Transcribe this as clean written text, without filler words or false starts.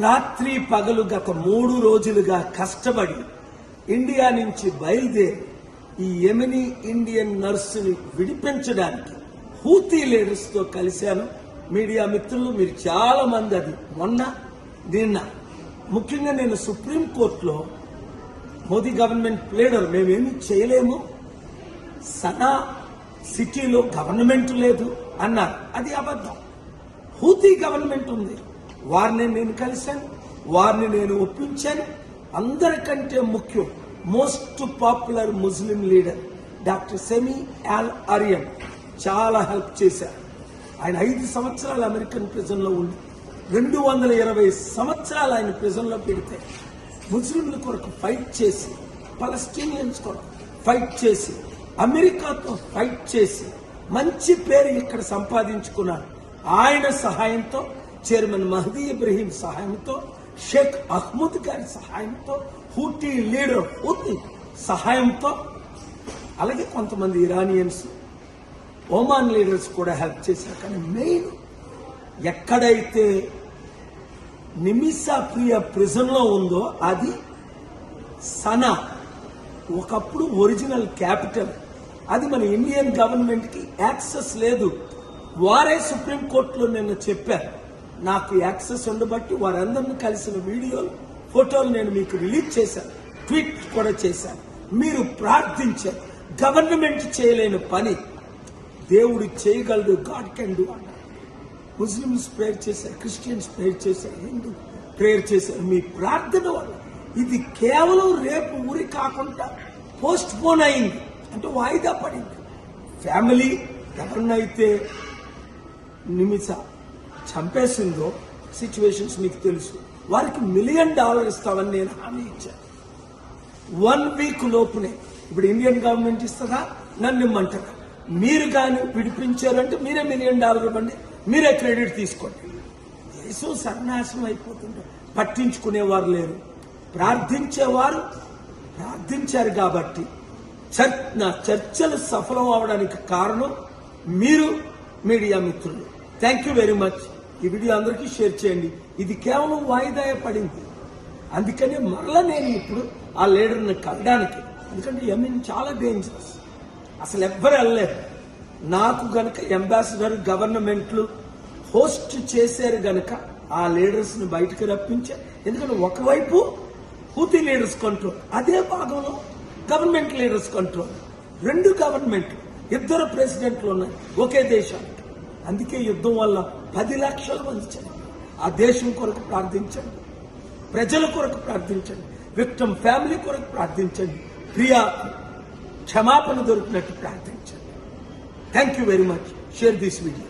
రాత్రి పగలు గత 3 రోజులుగా కష్టపడి ఇండియా నుంచి బయలుదేరి ఈ యెమెనీ ఇండియన్ నర్సుని విడిపించడానికి హూతీ లీడర్స్ తో కలిశాను. మీడియా మిత్రులు మీరు చాలా మంది అది నిన్న ముఖ్యంగా నేను సుప్రీం కోర్టులో మోదీ గవర్నమెంట్ లీడర్ మేమేమీ చేయలేము, సనా సిటీలో గవర్నమెంట్ లేదు అన్నారు. అది అబద్ధం. హూతీ గవర్నమెంట్ ఉంది. వారిని నేను కలిశాను, వారిని నేను ఒప్పించాను. అందరికంటే ముఖ్యం most popular Muslim leader doctor సెమీ అల్ అరియన్ చాలా హెల్ప్ చేశారు. ఆయన 5 సంవత్సరాలు అమెరికన్ ప్రిజన్ లో ఉండి 220 సంవత్సరాలు ఆయన ప్రిజన్ లో పెడితే ముస్లింల కొరకు ఫైట్ చేసి, పలస్టీనియన్స్ కొరకు ఫైట్ చేసి, అమెరికాతో ఫైట్ చేసి మంచి పేరు ఇక్కడ సంపాదించుకున్నారు. ఆయన సహాయంతో, చైర్మన్ మహదీ ఇబ్రహీం సహాయంతో, షేక్ అహ్మద్ గారి సహాయంతో, హూటీ లీడర్ హూతీ సహాయంతో, అలాగే కొంతమంది ఇరానియన్స్, ఒమాన్ లీడర్స్ కూడా హెల్ప్ చేశారు. కానీ మెయిన్ ఎక్కడైతే నిమిషా ప్రియ ప్రిజన్ లో ఉందో అది సనా, ఒకప్పుడు ఒరిజినల్ క్యాపిటల్. అది మన ఇండియన్ గవర్నమెంట్ కి యాక్సెస్ లేదు. వారే సుప్రీం కోర్టులో నిన్న చెప్పారు, నాకు యాక్సెస్ ఉండబట్టి వారందరిని కలిసిన వీడియోలు, ఫోటోలు నేను మీకు రిలీజ్ చేశాను, ట్వీట్ కూడా చేశాను. మీరు ప్రార్థించారు. గవర్నమెంట్ చేయలేని పని దేవుడు చేయగలడు. గాడ్ కెన్ డూ అన్నారు. ముస్లిమ్స్ ప్రేయర్ చేశారు, క్రిస్టియన్స్ ప్రేయర్ చేశారు, హిందూ ప్రేయర్ చేశారు. మీ ప్రార్థన వల్ల ఇది కేవలం రేపు ఊరి కాకుండా పోస్ట్ పోన్ అయింది, అంటే వాయిదా పడింది. ఫ్యామిలీ ఎవరినైతే నిమిష చంపేసిందో సిచ్యువేషన్స్ మీకు తెలుసు. వారికి $1 మిలియన్ ఇస్తామని నేను హామీ ఇచ్చాను. 1 వీక్ లోపునే. ఇప్పుడు ఇండియన్ గవర్నమెంట్ ఇస్తుందా, నన్ను ఇమ్మంటారా? మీరు కానీ విడిపించారంటే మీరే $1 మిలియన్ ఇవ్వండి, మీరే క్రెడిట్ తీసుకోండి. దేశం సర్వనాశనం అయిపోతుంటే పట్టించుకునేవారు లేరు. ప్రార్థించేవారు ప్రార్థించారు కాబట్టి నా చర్చలు సఫలం అవడానికి కారణం మీరు మీడియా మిత్రులు. Thank you very much. ఈ వీడియో అందరికీ షేర్ చేయండి. ఇది కేవలం వాయిదా పడింది. అందుకనే మరలా నేను ఇప్పుడు ఆ లీడర్ని కలడానికి, ఎందుకంటే యెమెన్ చాలా డేంజరస్, అసలు ఎవ్వరు వెళ్ళలేరు. నాకు గనక అంబాసిడర్ గవర్నమెంట్లు హోస్ట్ చేశారు గనక ఆ లీడర్స్ ని బయటకు రప్పించారు. ఎందుకంటే ఒకవైపు హూతీ లీడర్స్ కంట్రోల్, అదే భాగంలో గవర్నమెంట్ లీడర్స్ కంట్రోల్. 2 గవర్నమెంట్లు, 2 ప్రెసిడెంట్లు ఉన్నాయి ఒకే దేశానికి. అందుకే యుద్ధం వల్ల 10 లక్షల మంది చనిపోయారు. ఆ దేశం కొరకు ప్రార్థించండి, ప్రజల కొరకు ప్రార్థించండి, విక్టిమ్ ఫ్యామిలీ కొరకు ప్రార్థించండి, ప్రియా క్షమాపణ దొరికినట్టు ప్రార్థించండి. Thank you very much. Share this video.